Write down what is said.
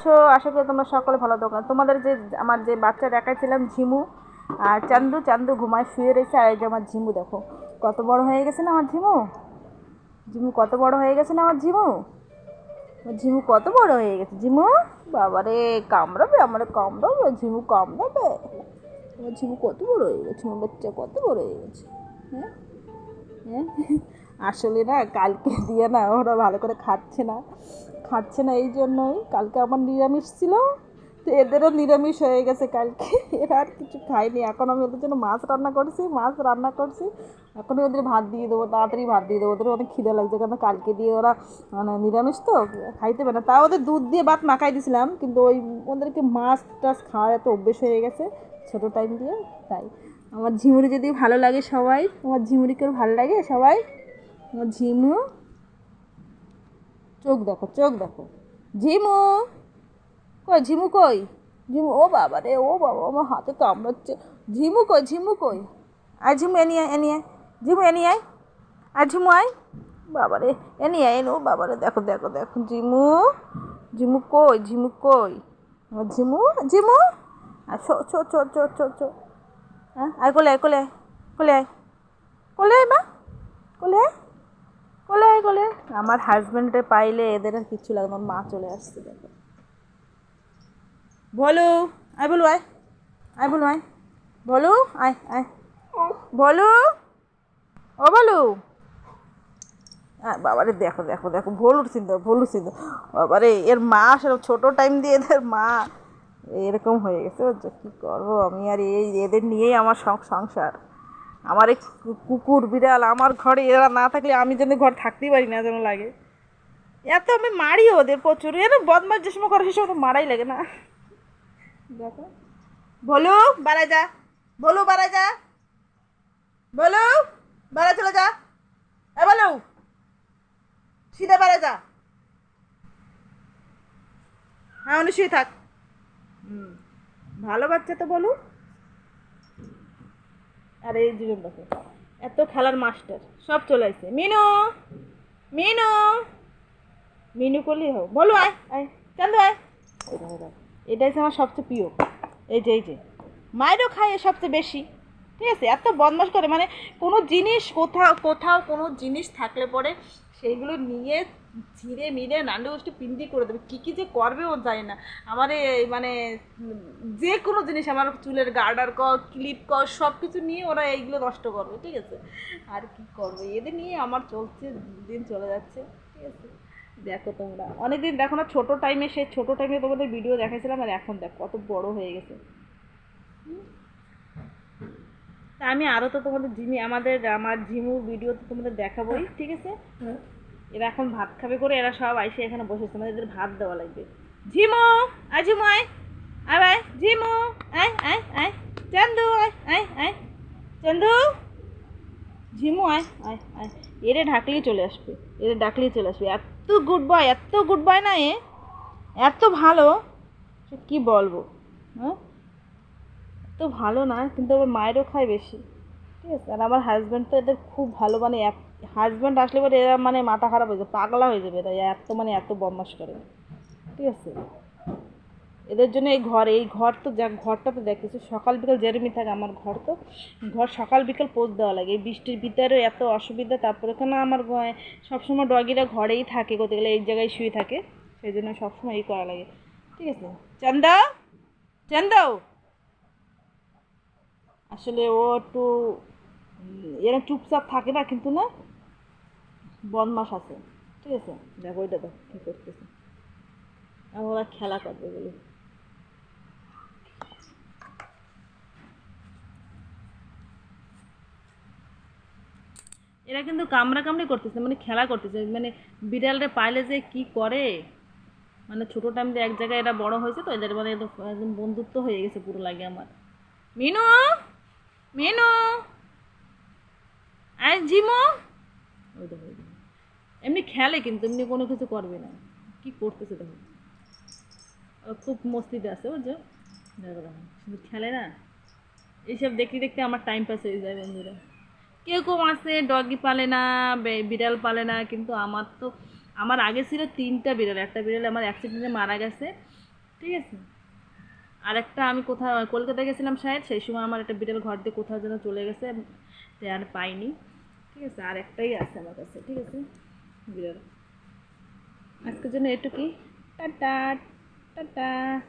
আছো? আশা করি তোমরা সকলে ভালো থাকো। তোমাদের যে আমার যে বাচ্চা দেখাচ্ছিলাম ঝিমু আর চান্দু, চান্দু ঘুমায় শুয়ে রয়েছে। আর এই যে আমার ঝিমু দেখো কত বড় হয়ে গেছে না আমার ঝিমু। ঝিমু কত বড় হয়ে গেছে না আমার ঝিমু। আমার ঝিমু কত বড় হয়ে গেছে ঝিমু। বাবারে কামড়াবে, আমার কামড়াবে, ঝিমু কামড়াবে। আমার ঝিমু কত বড় হয়ে গেছে, আমার বাচ্চা কত বড় হয়ে গেছে। হ্যাঁ হ্যাঁ, আসলে না কালকে দিয়ে না ওরা ভালো করে খাচ্ছে না এই জন্যই। কালকে আমার নিরামিষ ছিল, তো এদেরও নিরামিষ হয়ে গেছে কালকে। এরা আর কিছু খায়নি। এখন আমি ওদের জন্য মাছ রান্না করছি। এখনই ওদের ভাত দিয়ে দেবো, তাড়াতাড়ি ভাত দিয়ে দেবো। ওদের অনেক খিদে লাগছে, কারণ কালকে দিয়ে ওরা মানে নিরামিষ তো খাইতে পারে না। তাও ওদের দুধ দিয়ে ভাত মাখাই দিয়েছিলাম, কিন্তু ওদেরকে মাছ টাছ খাওয়ার এত অভ্যেস হয়ে গেছে ছোটো টাইম দিয়ে। তাই আমার ঝিমুরি যদি ভালো লাগে সবাই, আমার ঝিমুরিকেও ভালো লাগে সবাই। আমার ঝিমু চোখ দেখো ঝিমু কই, ঝিমু কই, ঝিমু ও বাবা রে, ও বাবা আমার হাতে কামড়াচ্ছে। ঝিমু কই আয় ঝিমু, এনিয়ে ঝিমু, এনিয়ে আয়। আর ঝিমু আয়, বাবা রে, এনিয়ে আয়। ও বাবা রে, দেখো ঝিমু কই আমার ঝিমু। আর ছো। হ্যাঁ, আর কোলে আয় বা কোলে আয়। আমার হাজব্যান্ডে পাইলে এদের আর কিচ্ছু লাগে না। মা চলে আসছে দেখো। বলু আয়, বলু আয় বলু, ও বলু। বাবারে দেখো ভলুর চিন্তা। বাবারে এর মা সেরকম ছোটো টাইম দিয়ে এদের মা এরকম হয়ে গেছে। বুঝছো কী করবো আমি আর এদের নিয়েই আমার সংসার। আমার এই কুকুর বিড়াল আমার ঘরে এরা না থাকলে আমি যেন ঘর থাকতেই পারি না যেন লাগে। এত আমি মারি ওদের প্রচুর। এর বদমাস যে সময় করে সে সময় তো মারাই লাগে না। দেখো বলু বাড়ায় যা, বলু বাড়ায় যা, বলু বাড়ায় চলে যা। বলু সিধা বাড়ায় যা। হ্যাঁ উনি শুয়ে থাক। হুম, ভালো বাচ্চা তো বলু। আর এই দুজন দেখো এত খেলার মাস্টার সব চলে আসছে। মিনু মিনু করলেই হোক। বলো আয় চান্দু আয়। এটাই হচ্ছে আমার সবচেয়ে প্রিয়। এই যে মায়েরও খায় এ সবচেয়ে বেশি। ঠিক আছে, এত বদমাশ করে মানে কোনো জিনিস কোথাও কোনো জিনিস থাকলে পরে সেইগুলো নিয়ে ছিঁড়ে মিড়ে নান্ডু গোষ্ঠী পিন্ডি করে দেবে। কী যে করবে ও জানি না। আমার মানে যে কোনো জিনিস, আমার চুলের গার্ডার ক্লিপ সব কিছু নিয়ে ওরা এইগুলো নষ্ট করবে। ঠিক আছে, আর কি করবে এদের নিয়ে আমার চলছে, দিন চলে যাচ্ছে। ঠিক আছে, দেখো তোমরা অনেকদিন দেখো না, ছোটো টাইমে তোমাদের ভিডিও দেখাইছিলাম, আর এখন দেখো কত বড় হয়ে গেছে। তা আমি আরও তো তোমাদের আমার ঝিমুর ভিডিও তো তোমাদের দেখাবোই। ঠিক আছে, এরা এখন ভাত খাবে করে, এরা সব আইসে এখানে বসেছে, মানে এদের ভাত দেওয়া লাগবে। ঝিমু ঝিমু আয় ভাই ঝিমু, আয় চান্দু আয় চান্দু, ঝিমু আয়। এরে ডাকলেই চলে আসবে। এত গুড বয় না এত ভালো, সে কী বলবো। হ্যাঁ, এত ভালো না, কিন্তু আবার মায়েরও খায় বেশি। ঠিক আছে, আর আমার হাজব্যান্ড তো এদের খুব ভালো, মানে হাজব্যান্ড আসলে পরে এরা মানে মাথা খারাপ হয়ে যাবে, পাগলা হয়ে যাবে। এরা এত বদমাশ করে। ঠিক আছে, এদের জন্য এই ঘর তো ঘরটা তো দেখতেছি সকাল বিকাল জেরেমি থাকে। আমার ঘর সকাল বিকাল পোজ দেওয়া লাগে। এই বৃষ্টির ভিতরে এত অসুবিধা। তারপরে এখানে আমার সবসময় ডগিরা ঘরেই থাকে, করতে গেলে এই জায়গায় শুয়ে থাকে, সেই জন্য সবসময় এই করা লাগে। ঠিক আছে, চান্দাও আসলে ও একটু এরা চুপচাপ থাকে না, কিন্তু না বদমাস আছে। ঠিক আছে, দেখো ওইটা দেখো কী করতেছে। আর ওরা খেলা করবে বলে এরা কিন্তু কামড়াকামড়ি করতেছে, মানে খেলা করতেছে। মানে বিড়ালটা পাইলে যে কি করে, মানে ছোটো টাইম দিয়ে এক জায়গায় এরা বড় হয়েছে তো, এদের মানে একদম বন্ধুত্ব হয়ে গেছে পুরো লাগে আমার। মিনু মিনু আয় ঝিমু, ওই দেখো এমনি খেলে, কিন্তু এমনি কোনো কিছু করবে না। কি করতেছে দেখো, খুব মস্তিতে আছে বুঝছো। দেখো দেখো শুধু খেলে না। এইসব দেখতে দেখতে আমার টাইম পাস হয়ে যায় বন্ধুরা। কেউ আছে ডগি পালে না, বিড়াল পালে না, কিন্তু আমার আগে ছিল 3টা বিড়াল। একটা বিড়াল আমার অ্যাক্সিডেন্টে মারা গেছে, ঠিক আছে। আরেকটা আমি কোথাও কলকাতায় গেছিলাম শায়দ, সেই সময় আমার একটা বিড়াল ঘর দিয়ে কোথাও যেন চলে গেছে, তাই আর পাইনি। ঠিক আছে, আর একটাই আছে আমার কাছে। ঠিক আছে, বিড়াল। আজকের জন্য এটুকুই। টাটা। টাটা।